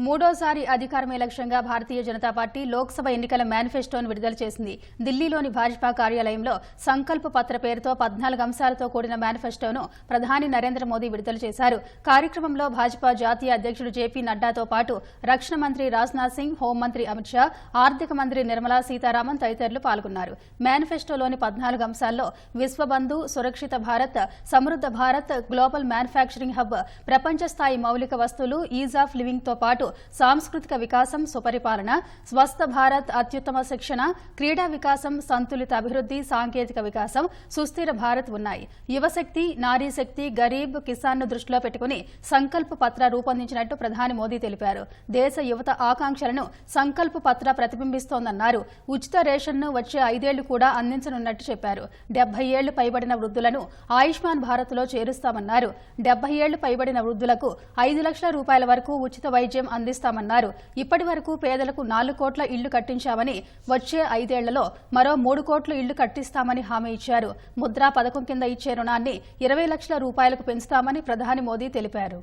మూడోసారి అధికారమే లక్ష్యంగా భారతీయ జనతా పార్టీ లోక్సభ ఎన్నికల మేనిఫెస్టోను విడుదల చేసింది. ఢిల్లీలోని భాజపా కార్యాలయంలో సంకల్ప పత్ర పేరుతో 14 అంశాలతో కూడిన మేనిఫెస్టోను ప్రధాని నరేంద్ర మోదీ విడుదల చేశారు. కార్యక్రమంలో భాజపా జాతీయ అధ్యక్షుడు జేపీ నడ్డాతో పాటు రక్షణ మంత్రి రాజ్నాథ్ సింగ్, హోంమంత్రి అమిత్ షా, ఆర్థిక మంత్రి నిర్మలా సీతారామన్ తదితరులు పాల్గొన్నారు. మేనిఫెస్టోలోని 14 అంశాల్లో విశ్వబంధు, సురక్షిత భారత్, సమృద్ధ భారత్, గ్లోబల్ మ్యానుఫ్యాక్చరింగ్ హబ్, ప్రపంచ స్థాయి మౌలిక వస్తువులు, ఈజ్ ఆఫ్ లివింగ్ తో పాటు సాంస్కృతిక వికాసం, సుపరిపాలన, స్వస్థ భారత్, అత్యుత్తమ శిక్షణ, క్రీడా వికాసం, సంతులిత అభివృద్ధి, సాంకేతిక వికాసం, సుస్థిర భారత్ ఉన్నాయి. యువశక్తి, నారీ శక్తి, గరీబ్, కిసాన్ ను దృష్టిలో పెట్టుకుని సంకల్ప పత్ర రూపొందించినట్టు ప్రధాని మోదీ తెలిపారు. దేశ యువత ఆకాంక్షలను సంకల్ప పత్ర ప్రతిబింబిస్తోందన్నారు. ఉచిత రేషన్ను వచ్చే 5 ఏళ్లు కూడా అందించనున్నట్టు చెప్పారు. 70 ఏళ్లు పైబడిన వృద్ధులను ఆయుష్మాన్ భారత్ లో చేరుస్తామన్నారు. 70 ఏళ్లు పైబడిన వృద్ధులకు 5 లక్షల రూపాయల వరకు ఉచిత వైద్యం అందిస్తామన్నారు. ఇప్పటి వరకు పేదలకు 4 కోట్ల ఇళ్లు కట్టించామని, వచ్చే 5 ఏళ్లలో మరో 3 కోట్ల ఇళ్లు కట్టిస్తామని హామీ ఇచ్చారు. ముద్రా పథకం కింద ఇచ్చే రుణాన్ని 20 లక్షల రూపాయలకు పెంచుతామని ప్రధాని మోదీ తెలిపారు.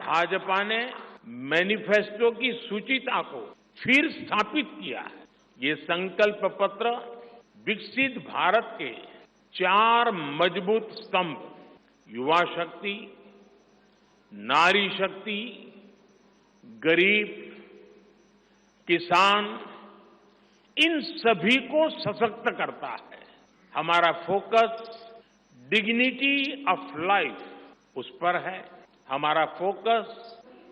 भाजपा ने मैनिफेस्टो की सूचिता को फिर स्थापित किया है। ये संकल्प पत्र विकसित भारत के 4 मजबूत स्तंभ युवा शक्ति, नारी शक्ति, गरीब, किसान, इन सभी को सशक्त करता है। हमारा फोकस डिग्निटी ऑफ लाइफ उस पर है। हमारा फोकस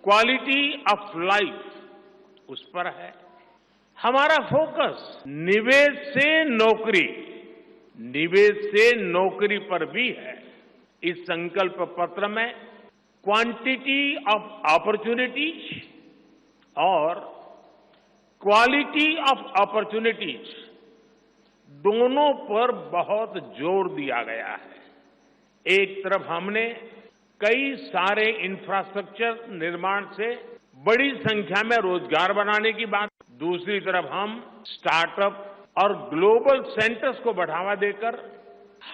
क्वालिटी ऑफ लाइफ उस पर है। हमारा फोकस निवेश से नौकरी पर भी है। इस संकल्प पत्र में क्वांटिटी ऑफ अपॉर्चुनिटीज और क्वालिटी ऑफ अपॉर्चुनिटीज दोनों पर बहुत जोर दिया गया है। एक तरफ हमने कई सारे इंफ्रास्ट्रक्चर निर्माण से बड़ी संख्या में रोजगार बनाने की बात, दूसरी तरफ हम स्टार्टअप और ग्लोबल सेंटर्स को बढ़ावा देकर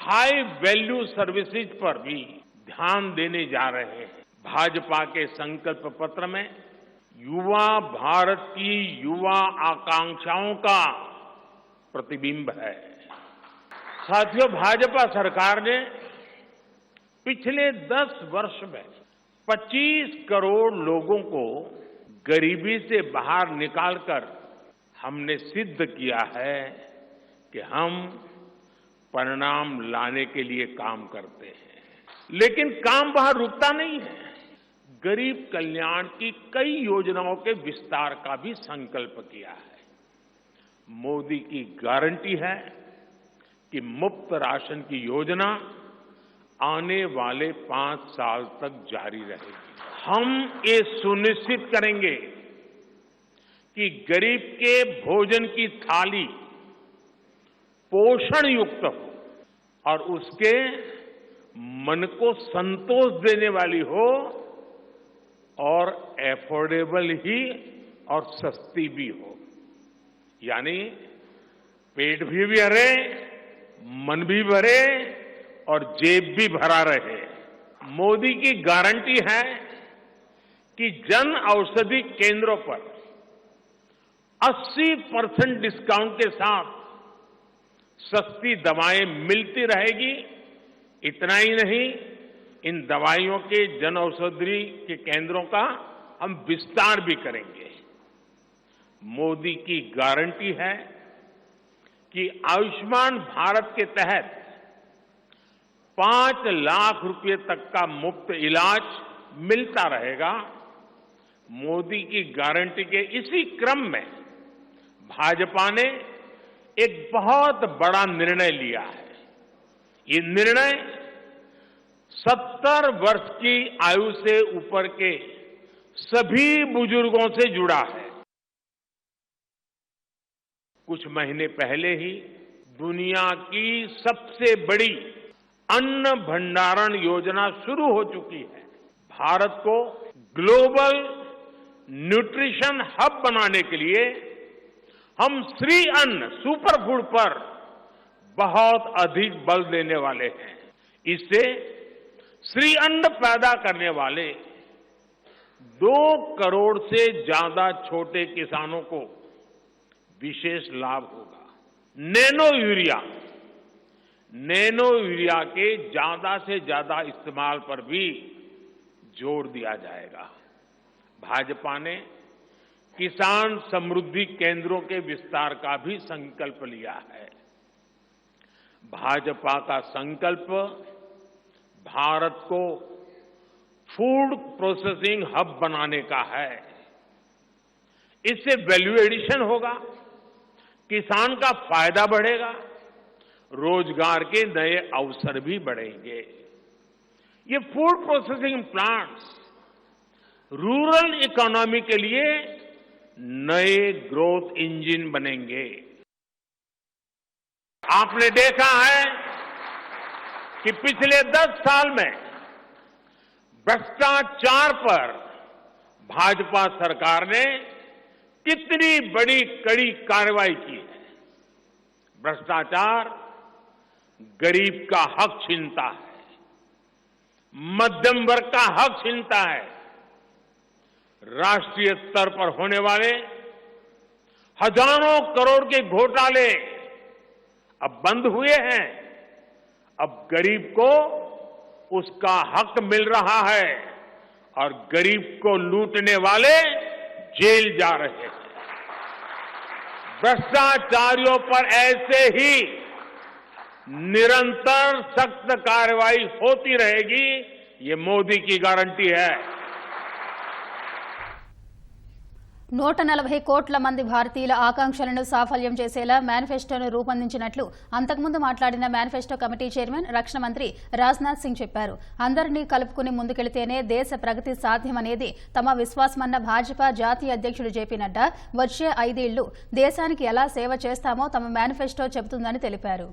हाई वैल्यू सर्विसेज पर भी ध्यान देने जा रहे हैं। भाजपा के संकल्प पत्र में युवा भारत की युवा आकांक्षाओं का प्रतिबिंब है। साथियों, भाजपा सरकार ने पिछले 10 वर्ष में 25 करोड़ लोगों को गरीबी से बाहर निकालकर हमने सिद्ध किया है कि हम परिणाम लाने के लिए काम करते हैं। लेकिन काम वहां रुकता नहीं है। गरीब कल्याण की कई योजनाओं के विस्तार का भी संकल्प किया है। मोदी की गारंटी है कि मुफ्त राशन की योजना आने वाले 5 साल तक जारी रहेगी। हम ये सुनिश्चित करेंगे कि गरीब के भोजन की थाली पोषण युक्त हो और उसके मन को संतोष देने वाली हो और एफोर्डेबल ही और सस्ती भी हो। यानी पेट भी भरे, मन भी भरे और जेब भी भरा रहे। मोदी की गारंटी है कि जन औषधि केंद्रों पर 80% डिस्काउंट के साथ सस्ती दवाएं मिलती रहेगी। इतना ही नहीं, इन दवाइयों के जन औषधि के केंद्रों का हम विस्तार भी करेंगे। मोदी की गारंटी है कि आयुष्मान भारत के तहत 5 लाख रुपए तक का मुफ्त इलाज मिलता रहेगा। मोदी की गारंटी के इसी क्रम में भाजपा ने एक बहुत बड़ा निर्णय लिया है। ये निर्णय 70 वर्ष की आयु से ऊपर के सभी बुजुर्गों से जुड़ा है। कुछ महीने पहले ही दुनिया की सबसे बड़ी अन्न भंडारण योजना शुरू हो चुकी है। भारत को ग्लोबल न्यूट्रिशन हब बनाने के लिए हम श्री अन्न सुपर फूड पर बहुत अधिक बल देने वाले हैं। इससे श्री अन्न पैदा करने वाले 2 करोड़ से ज्यादा छोटे किसानों को विशेष लाभ होगा। नैनो यूरिया के ज्यादा से ज्यादा इस्तेमाल पर भी जोर दिया जाएगा। भाजपा ने किसान समृद्धि केंद्रों के विस्तार का भी संकल्प लिया है। भाजपा का संकल्प भारत को फूड प्रोसेसिंग हब बनाने का है। इससे वैल्यू एडिशन होगा, किसान का फायदा बढ़ेगा, रोजगार के नए अवसर भी बढ़ेंगे। ये food processing plants rural economy के लिए नए ग्रोथ इंजन बनेंगे। आपने देखा है कि पिछले 10 साल में भ्रष्टाचार पर भाजपा सरकार ने कितनी बड़ी कड़ी कार्रवाई की है। भ्रष्टाचार गरीब का हक छीनता है, मध्यम वर्ग का हक छीनता है। राष्ट्रीय स्तर पर होने वाले हजारों करोड़ के घोटाले अब बंद हुए हैं। अब गरीब को उसका हक मिल रहा है और गरीब को लूटने वाले जेल जा रहे हैं। भ्रष्टाचारियों पर ऐसे ही निरंतर सख्त कार्रवाई होती रहेगी, ये मोदी की गारंटी है। 140 కోట్ల మంది భారతీయుల ఆకాంక్షలను సాఫల్యం చేసేలా మేనిఫెస్టోను రూపొందించినట్లు అంతకుముందు మాట్లాడిన మేనిఫెస్టో కమిటీ చైర్మన్ రక్షణ మంత్రి రాజ్నాథ్ సింగ్ చెప్పారు. అందరినీ కలుపుకుని ముందుకెళితేనే దేశ ప్రగతి సాధ్యమనేది తమ విశ్వాసమన్న భాజపా జాతీయ అధ్యక్షుడు జేపీ నడ్డా వచ్చే 5 ఏళ్లు దేశానికి ఎలా సేవ చేస్తామో తమ మేనిఫెస్టో చెబుతుందని తెలిపారు.